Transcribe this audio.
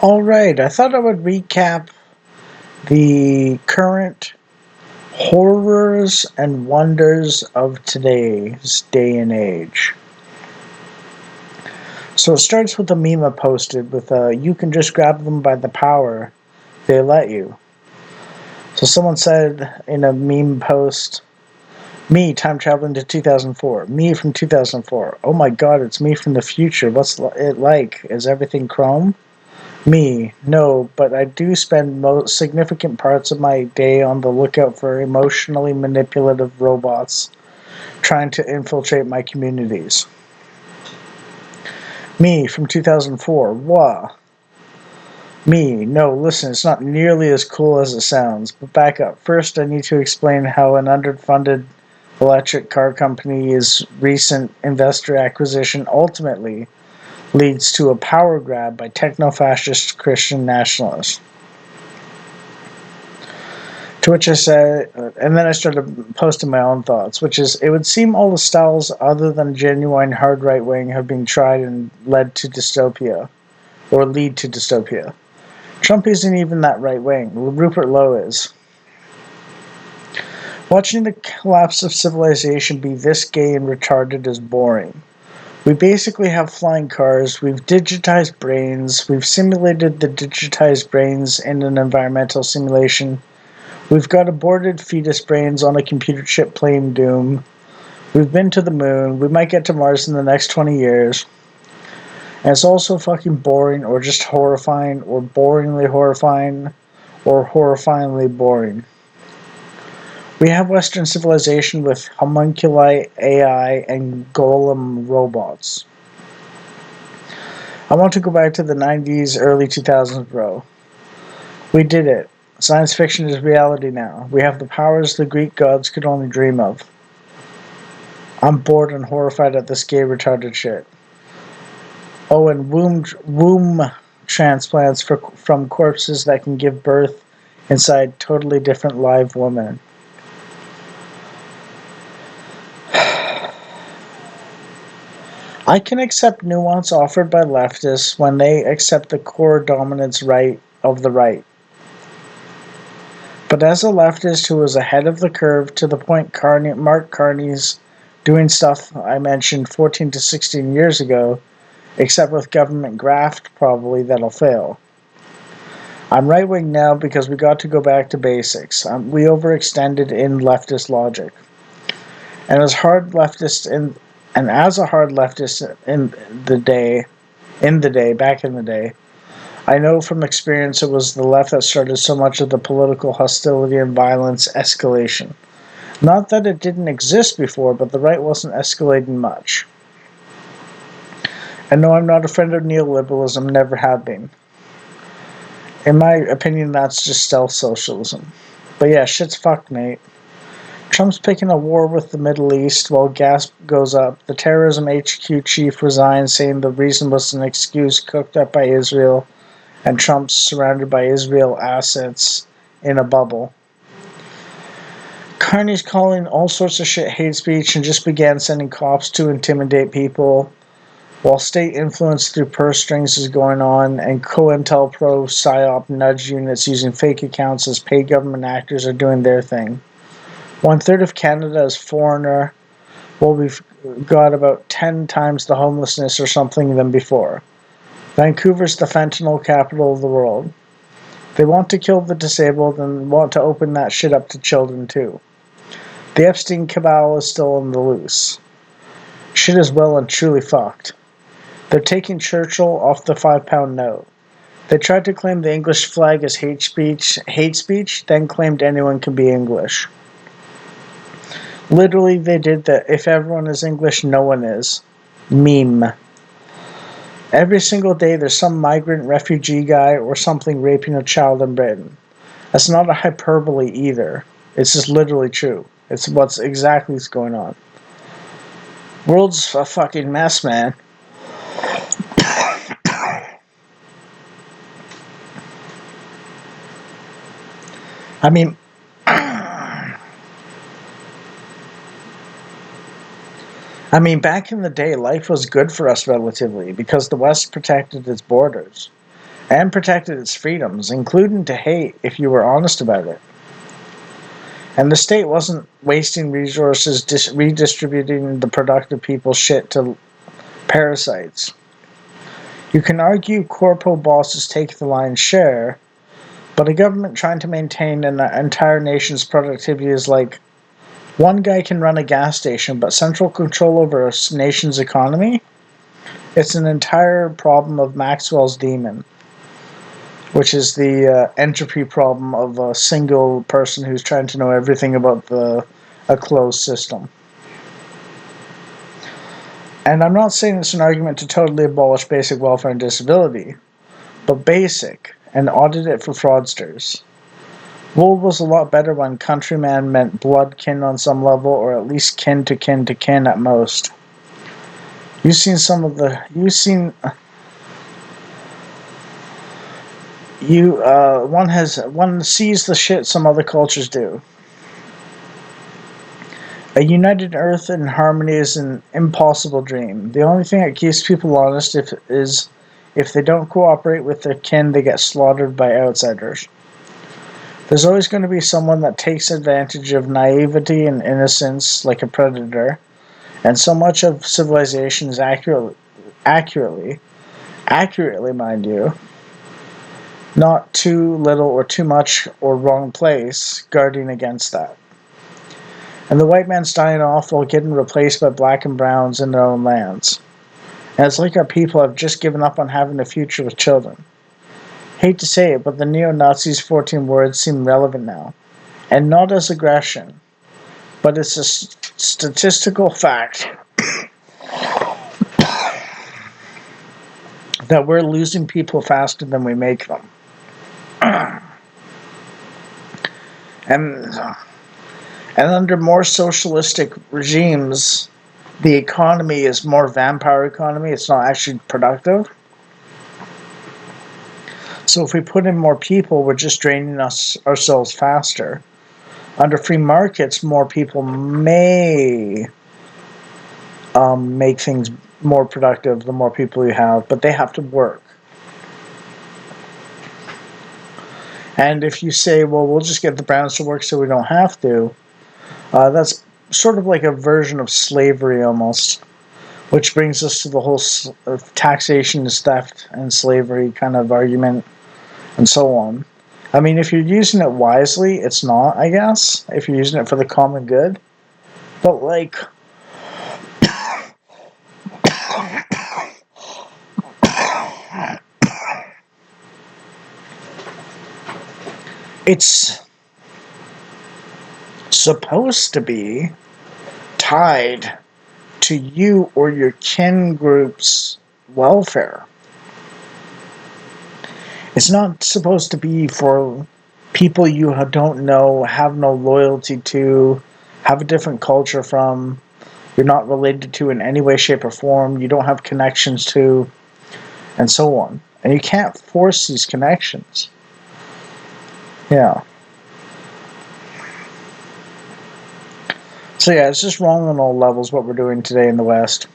All right, I thought I would recap the current horrors and wonders of today's day and age. So it starts with a meme I posted with you can just grab them by the power, they let you. So someone said in a meme post, me time traveling to 2004, me from 2004. Oh my god, it's me from the future. What's it like? Is everything chrome? Me, no, but I do spend most significant parts of my day on the lookout for emotionally manipulative robots trying to infiltrate my communities. Me from 2004, wah. Me, no, listen, it's not nearly as cool as it sounds, but back up. First, I need to explain how an underfunded electric car company's recent investor acquisition ultimately leads to a power grab by techno fascist Christian nationalists. To which I said, and then I started posting my own thoughts, which is, it would seem all the styles other than genuine hard right wing have been tried and led to dystopia, or lead to dystopia. Trump isn't even that right wing. Rupert Lowe is. Watching the collapse of civilization be this gay and retarded is boring. We basically have flying cars, we've digitized brains, we've simulated the digitized brains in an environmental simulation. We've got aborted fetus brains on a computer chip playing Doom. We've been to the moon. We might get to Mars in the next 20 years. And it's also fucking boring or just horrifying or boringly horrifying or horrifyingly boring. We have Western civilization with homunculi AI and golem robots. I want to go back to the 90s, early 2000s, bro. We did it. Science fiction is reality now. We have the powers the Greek gods could only dream of. I'm bored and horrified at this gay retarded shit. Oh, and womb transplants from corpses that can give birth inside totally different live women. I can accept nuance offered by leftists when they accept the core dominance right of the right. But as a leftist who was ahead of the curve to the point Mark Carney's doing stuff I mentioned 14 to 16 years ago, except with government graft, probably that'll fail. I'm right wing now because we got to go back to basics. We overextended in leftist logic, and as a hard leftist back in the day, I know from experience it was the left that started so much of the political hostility and violence escalation. Not that it didn't exist before, but the right wasn't escalating much. And no, I'm not a friend of neoliberalism, never have been. In my opinion, that's just stealth socialism. But yeah, shit's fucked, mate. Trump's picking a war with the Middle East while gas goes up. The terrorism HQ chief resigns, saying the reason was an excuse cooked up by Israel, and Trump's surrounded by Israel assets in a bubble. Carney's calling all sorts of shit hate speech and just began sending cops to intimidate people, while state influence through purse strings is going on, and COINTELPRO PSYOP nudge units using fake accounts as paid government actors are doing their thing. 1/3 of Canada is foreigner. Well, we've got about 10 times the homelessness or something than before. Vancouver's the fentanyl capital of the world. They want to kill the disabled and want to open that shit up to children too. The Epstein cabal is still on the loose. Shit is well and truly fucked. They're taking Churchill off the £5 note. They tried to claim the English flag as hate speech, then claimed anyone can be English. Literally, they did the if everyone is English, no one is meme. Every single day, there's some migrant refugee guy or something raping a child in Britain. That's not a hyperbole either. It's just literally true. It's what's exactly going on. World's a fucking mess, man. I mean, back in the day, life was good for us relatively because the West protected its borders. and protected its freedoms, including to hate if you were honest about it. And the state wasn't wasting resources redistributing the productive people's shit to parasites. You can argue corpo bosses take the lion's share, but a government trying to maintain an entire nation's productivity is like one guy can run a gas station, but central control over a nation's economy? It's an entire problem of Maxwell's demon, which is the entropy problem of a single person who's trying to know everything about a closed system. And I'm not saying it's an argument to totally abolish basic welfare and disability, but basic, and audit it for fraudsters. Wool was a lot better when countryman meant blood kin on some level, or at least kin to kin to kin at most. You've seen some of the. You've seen. One sees the shit some other cultures do. A united earth in harmony is an impossible dream. The only thing that keeps people honest is if they don't cooperate with their kin, they get slaughtered by outsiders. There's always going to be someone that takes advantage of naivety and innocence like a predator, and so much of civilization is accurately, mind you, not too little or too much or wrong place, guarding against that. And the white man's dying off while getting replaced by black and browns in their own lands. And it's like our people have just given up on having a future with children. Hate to say it, but the neo-Nazis' 14 words seem relevant now. And not as aggression, but it's a statistical fact that we're losing people faster than we make them. And under more socialistic regimes, the economy is more vampire economy. It's not actually productive. So if we put in more people, we're just draining ourselves faster. Under free markets, more people may make things more productive the more people you have, but they have to work. And if you say, well, we'll just get the browns to work so we don't have to, that's sort of like a version of slavery almost, which brings us to the whole taxation is theft and slavery kind of argument and so on. I mean, if you're using it wisely, it's not, I guess, if you're using it for the common good. But, like, it's supposed to be tied to you or your kin group's welfare. It's not supposed to be for people you don't know, have no loyalty to, have a different culture from, you're not related to in any way, shape, or form, you don't have connections to, and so on. And you can't force these connections. Yeah. So yeah, it's just wrong on all levels what we're doing today in the West.